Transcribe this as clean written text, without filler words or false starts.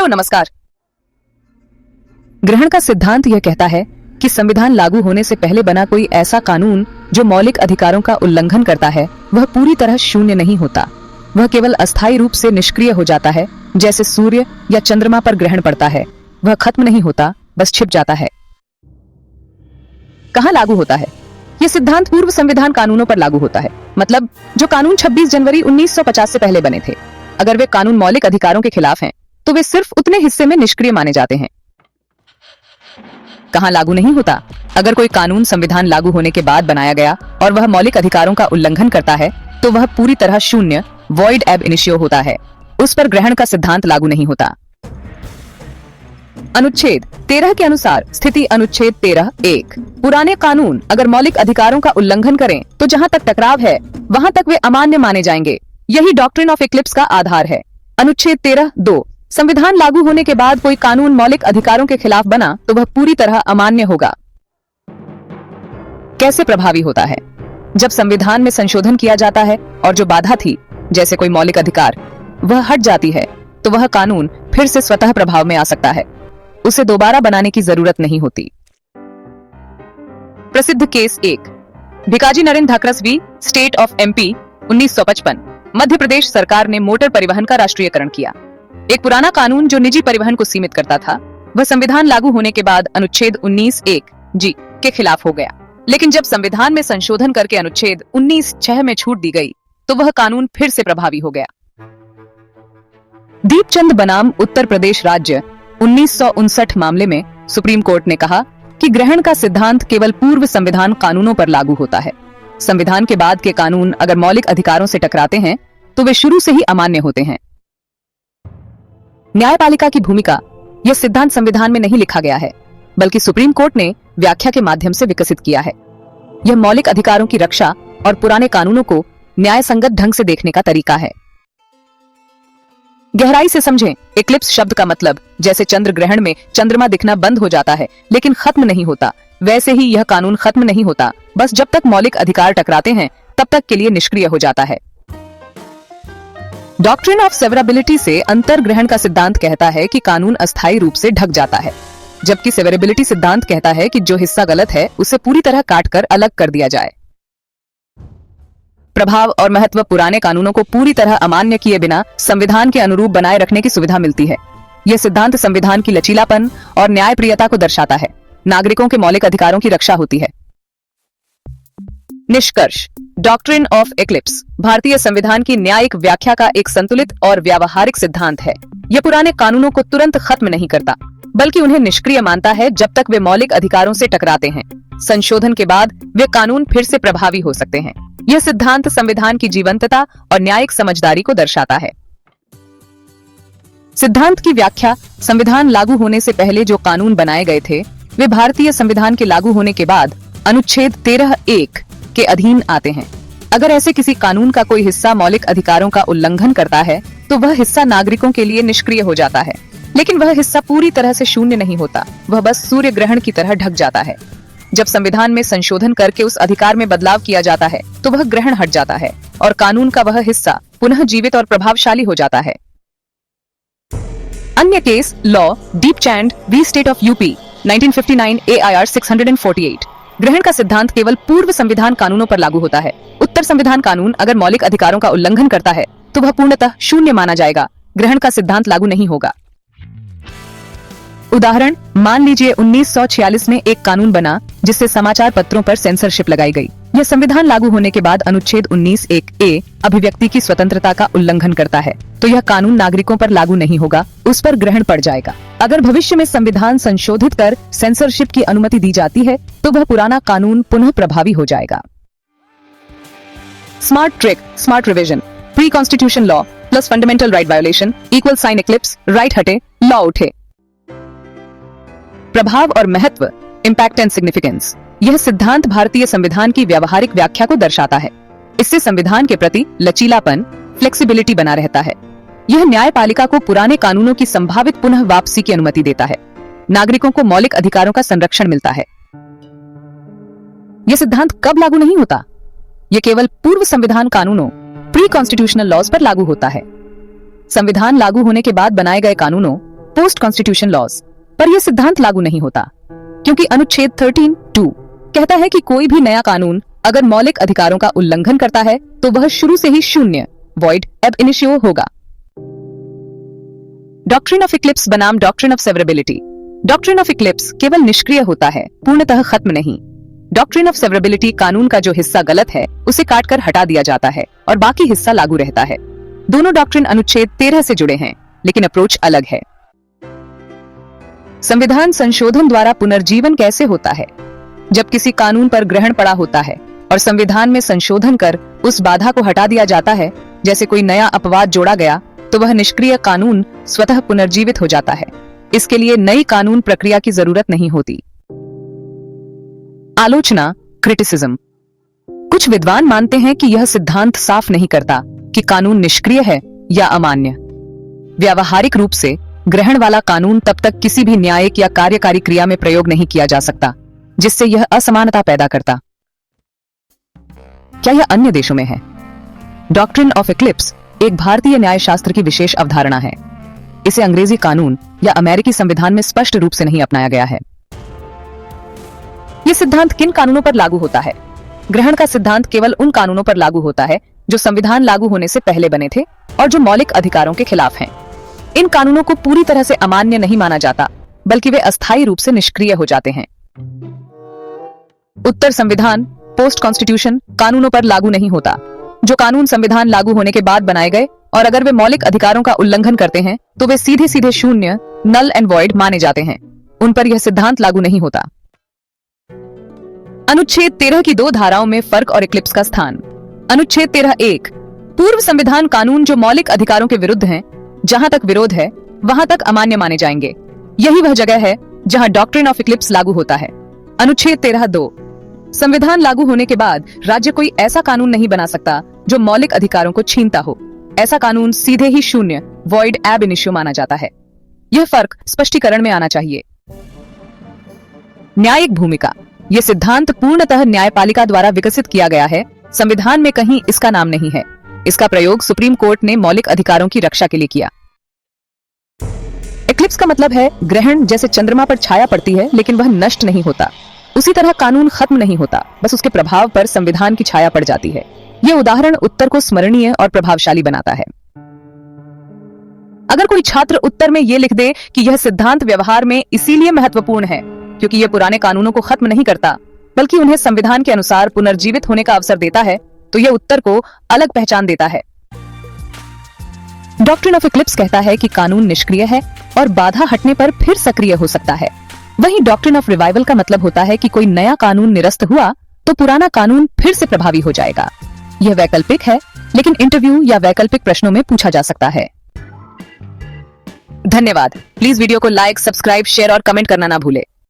नमस्कार। ग्रहण का सिद्धांत यह कहता है कि संविधान लागू होने से पहले बना कोई ऐसा कानून जो मौलिक अधिकारों का उल्लंघन करता है वह पूरी तरह शून्य नहीं होता। वह केवल अस्थायी रूप से निष्क्रिय हो जाता है, जैसे सूर्य या चंद्रमा पर ग्रहण पड़ता है। वह खत्म नहीं होता, बस छिप जाता है। कहाँ लागू होता है? यह सिद्धांत पूर्व संविधान कानूनों पर लागू होता है। मतलब जो कानून 26 जनवरी 1950 से पहले बने थे, अगर वे कानून मौलिक अधिकारों के खिलाफ हैं, तो वे सिर्फ उतने हिस्से में निष्क्रिय माने जाते हैं। कहाँ लागू नहीं होता? अगर कोई कानून संविधान लागू होने के बाद बनाया गया और वह मौलिक अधिकारों का उल्लंघन करता है, तो वह पूरी तरह शून्य, वॉइड एब इनिशियो होता है। उस पर ग्रहण का सिद्धांत लागू नहीं होता। अनुच्छेद 13 के अनुसार स्थिति अनुच्छेद 13(1) पुराने कानून अगर मौलिक अधिकारों का उल्लंघन करें तो जहां तक टकराव है वहां तक वे अमान्य माने जाएंगे। यही डॉक्ट्रिन ऑफ इक्लिप्स का आधार है। अनुच्छेद 13(2) संविधान लागू होने के बाद कोई कानून मौलिक अधिकारों के खिलाफ बना तो वह पूरी तरह अमान्य होगा। कैसे प्रभावी होता है? जब संविधान में संशोधन किया जाता है और जो बाधा थी, जैसे कोई मौलिक अधिकार, वह हट जाती है, तो वह कानून फिर से स्वतः प्रभाव में आ सकता है। उसे दोबारा बनाने की जरूरत नहीं होती। प्रसिद्ध case 1 Bhikaji Narendra Dhakras v state of MP 1955। Madhya Pradesh सरकार ने मोटर परिवहन का राष्ट्रीयकरण किया। एक पुराना कानून जो निजी परिवहन को सीमित करता था, वह संविधान लागू होने के बाद अनुच्छेद 19(1) के खिलाफ हो गया। लेकिन जब संविधान में संशोधन करके अनुच्छेद 19(6) में छूट दी गई, तो वह कानून फिर से प्रभावी हो गया। दीपचंद बनाम उत्तर प्रदेश राज्य 1959 मामले में सुप्रीम कोर्ट ने कहा कि ग्रहण का सिद्धांत केवल पूर्व संविधान कानूनों पर लागू होता है। संविधान के बाद के कानून अगर मौलिक अधिकारों से टकराते हैं तो वे शुरू से ही अमान्य होते हैं। न्यायपालिका की भूमिका, यह सिद्धांत संविधान में नहीं लिखा गया है, बल्कि सुप्रीम कोर्ट ने व्याख्या के माध्यम से विकसित किया है। यह मौलिक अधिकारों की रक्षा और पुराने कानूनों को न्यायसंगत ढंग से देखने का तरीका है। गहराई से समझें, इक्लिप्स शब्द का मतलब जैसे चंद्र ग्रहण में चंद्रमा दिखना बंद हो जाता है लेकिन खत्म नहीं होता, वैसे ही यह कानून खत्म नहीं होता, बस जब तक मौलिक अधिकार टकराते हैं तब तक के लिए निष्क्रिय हो जाता है। डॉक्ट्रिन ऑफ सेवरेबिलिटी से अंतर्ग्रहण का सिद्धांत कहता है कि कानून अस्थायी रूप से ढक जाता है, जबकि सेवरेबिलिटी सिद्धांत कहता है कि जो हिस्सा गलत है उसे पूरी तरह काटकर अलग कर दिया जाए। प्रभाव और महत्व, पुराने कानूनों को पूरी तरह अमान्य किए बिना संविधान के अनुरूप बनाए रखने की सुविधा मिलती है। यह सिद्धांत संविधान की लचीलापन और न्यायप्रियता को दर्शाता है। नागरिकों के मौलिक अधिकारों की रक्षा होती है। निष्कर्ष, डॉक्ट्रिन ऑफ इक्लिप्स भारतीय संविधान की न्यायिक व्याख्या का एक संतुलित और व्यावहारिक सिद्धांत है। यह पुराने कानूनों को तुरंत खत्म नहीं करता, बल्कि उन्हें निष्क्रिय मानता है जब तक वे मौलिक अधिकारों से टकराते हैं। संशोधन के बाद वे कानून फिर से प्रभावी हो सकते हैं। यह सिद्धांत संविधान की जीवंतता और न्यायिक समझदारी को दर्शाता है। सिद्धांत की व्याख्या, संविधान लागू होने से पहले जो कानून बनाए गए थे वे भारतीय संविधान के लागू होने के बाद अनुच्छेद 13(1) के अधीन आते हैं। अगर ऐसे किसी कानून का कोई हिस्सा मौलिक अधिकारों का उल्लंघन करता है तो वह हिस्सा नागरिकों के लिए निष्क्रिय हो जाता है, लेकिन वह हिस्सा पूरी तरह से शून्य नहीं होता, वह बस सूर्य ग्रहण की तरह ढक जाता है। जब संविधान में संशोधन करके उस अधिकार में बदलाव किया जाता है तो वह ग्रहण हट जाता है और कानून का वह हिस्सा पुनः जीवित और प्रभावशाली हो जाता है। अन्य case law Deepchand v state of UP 1959 AIR 648। ग्रहण का सिद्धांत केवल पूर्व संविधान कानूनों पर लागू होता है। उत्तर संविधान कानून अगर मौलिक अधिकारों का उल्लंघन करता है तो वह पूर्णतः शून्य माना जाएगा। ग्रहण का सिद्धांत लागू नहीं होगा। उदाहरण, मान लीजिए 1946 में एक कानून बना जिससे समाचार पत्रों पर सेंसरशिप लगाई गई। यह संविधान लागू होने के बाद अनुच्छेद 19(1) अभिव्यक्ति की स्वतंत्रता का उल्लंघन करता है, तो यह कानून नागरिकों पर लागू नहीं होगा, उस पर ग्रहण पड़ जाएगा। अगर भविष्य में संविधान संशोधित कर सेंसरशिप की अनुमति दी जाती है तो वह पुराना कानून पुनः प्रभावी हो जाएगा। Smart trick, smart revision, pre constitution law plus fundamental right violation equal sign eclipse, right हटे, लॉ उठे। प्रभाव और महत्व, इम्पैक्ट एंड सिग्निफिकेंस, यह सिद्धांत भारतीय संविधान की व्यावहारिक व्याख्या को दर्शाता है। इससे संविधान के प्रति लचीलापन, फ्लेक्सिबिलिटी बना रहता है। यह न्यायपालिका को पुराने कानूनों की संभावित पुनः वापसी की अनुमति देता है। नागरिकों को मौलिक अधिकारों का संरक्षण मिलता है। यह सिद्धांत कब लागू नहीं होता? यह केवल पूर्व संविधान कानूनों, प्री कॉन्स्टिट्यूशनल लॉज पर लागू होता है। संविधान लागू होने के बाद बनाए गए कानूनों, पोस्ट कॉन्स्टिट्यूशन लॉज, पर यह सिद्धांत लागू नहीं होता, क्योंकि अनुच्छेद 13(2) कहता है कि कोई भी नया कानून अगर मौलिक अधिकारों का उल्लंघन करता है तो वह शुरू से ही शून्य वॉइड एब इनिशियो होगा। डॉक्ट्रिन ऑफ इक्लिप्स बनाम doctrine of severability. Doctrine of Eclipse केवल निष्क्रिय होता है, पूर्णतः खत्म नहीं। डॉक्ट्रिन ऑफ सेवरेबिलिटी कानून का जो हिस्सा गलत है उसे काटकर हटा दिया जाता है और बाकी हिस्सा लागू रहता है। दोनों डॉक्ट्रिन अनुच्छेद 13 से जुड़े हैं, लेकिन अप्रोच अलग है। संविधान संशोधन द्वारा पुनर्जीवन कैसे होता है? जब किसी कानून पर ग्रहण पड़ा होता है और संविधान में संशोधन कर उस बाधा को हटा दिया जाता है, जैसे कोई नया अपवाद जोड़ा गया, तो वह निष्क्रिय कानून स्वतः पुनर्जीवित हो जाता है। इसके लिए नई कानून प्रक्रिया की जरूरत नहीं होती। आलोचना, क्रिटिसिज्म। कुछ विद्वान मानते हैं कि यह सिद्धांत साफ नहीं करता कि कानून निष्क्रिय है या अमान्य। व्यावहारिक रूप से ग्रहण वाला कानून तब तक किसी भी न्यायिक या कार्यकारी क्रिया में प्रयोग नहीं किया जा सकता जिससे यह असमानता पैदा करता। क्या यह अन्य देशों में है? डॉक्ट्रिन ऑफ इक्लिप्स एक भारतीय न्यायशास्त्र की विशेष अवधारणा है। इसे अंग्रेजी कानून या अमेरिकी संविधान में स्पष्ट रूप से नहीं अपनाया गया है। यह सिद्धांत किन कानूनों पर लागू होता है? ग्रहण का सिद्धांत केवल उन कानूनों पर लागू होता है जो संविधान लागू होने से पहले बने थे और जो मौलिक अधिकारों के खिलाफ हैं। इन कानूनों को पूरी तरह से अमान्य नहीं माना जाता, बल्कि वे अस्थायी रूप से निष्क्रिय हो जाते हैं। उत्तर संविधान पोस्ट कॉन्स्टिट्यूशन कानूनों पर लागू नहीं होता। जो कानून संविधान लागू होने के बाद बनाए गए और अगर वे मौलिक अधिकारों का उल्लंघन करते हैं तो वे सीधे सीधे शून्य नल एंड वॉइड माने जाते हैं। उन पर यह सिद्धांत लागू नहीं होता। अनुच्छेद 13 की दो धाराओं में फर्क और इक्लिप्स का स्थान। अनुच्छेद 13(1) पूर्व संविधान कानून जो मौलिक अधिकारों के विरुद्ध हैं, जहां तक विरोध है वहां तक अमान्य माने जाएंगे। यही वह जगह है जहां डॉक्ट्रिन ऑफ इक्लिप्स लागू होता है। अनुच्छेद 13(2) संविधान लागू होने के बाद राज्य कोई ऐसा कानून नहीं बना सकता जो मौलिक अधिकारों को छीनता हो। ऐसा कानून सीधे ही शून्य वॉइड एब इनिशियो माना जाता है। यह फर्क स्पष्टीकरण में आना चाहिए। न्यायिक भूमिका। यह सिद्धांत पूर्णतः न्यायपालिका द्वारा विकसित किया गया है। संविधान में कहीं इसका नाम नहीं है। इसका प्रयोग सुप्रीम कोर्ट ने मौलिक अधिकारों की रक्षा के लिए किया। इक्लिप्स का मतलब है ग्रहण जैसे चंद्रमा पर छाया पड़ती है लेकिन वह नष्ट नहीं होता, उसी तरह कानून खत्म नहीं होता, बस उसके प्रभाव पर संविधान की छाया पड़ जाती है। यह उदाहरण उत्तर को स्मरणीय और प्रभावशाली बनाता है। अगर कोई छात्र उत्तर में यह लिख दे कि यह सिद्धांत व्यवहार में इसीलिए महत्वपूर्ण है क्योंकि यह पुराने कानूनों को खत्म नहीं करता बल्कि उन्हें संविधान के अनुसार पुनर्जीवित होने का अवसर देता है, तो यह उत्तर को अलग पहचान देता है। डॉक्ट्रिन ऑफ इक्लिप्स कहता है कि कानून निष्क्रिय है और बाधा हटने पर फिर सक्रिय हो सकता है। वहीं डॉक्ट्रिन ऑफ रिवाइवल का मतलब होता है कि कोई नया कानून निरस्त हुआ तो पुराना कानून फिर से प्रभावी हो जाएगा। यह वैकल्पिक है, लेकिन इंटरव्यू या वैकल्पिक प्रश्नों में पूछा जा सकता है। धन्यवाद। प्लीज वीडियो को लाइक, सब्सक्राइब, शेयर और कमेंट करना ना भूले।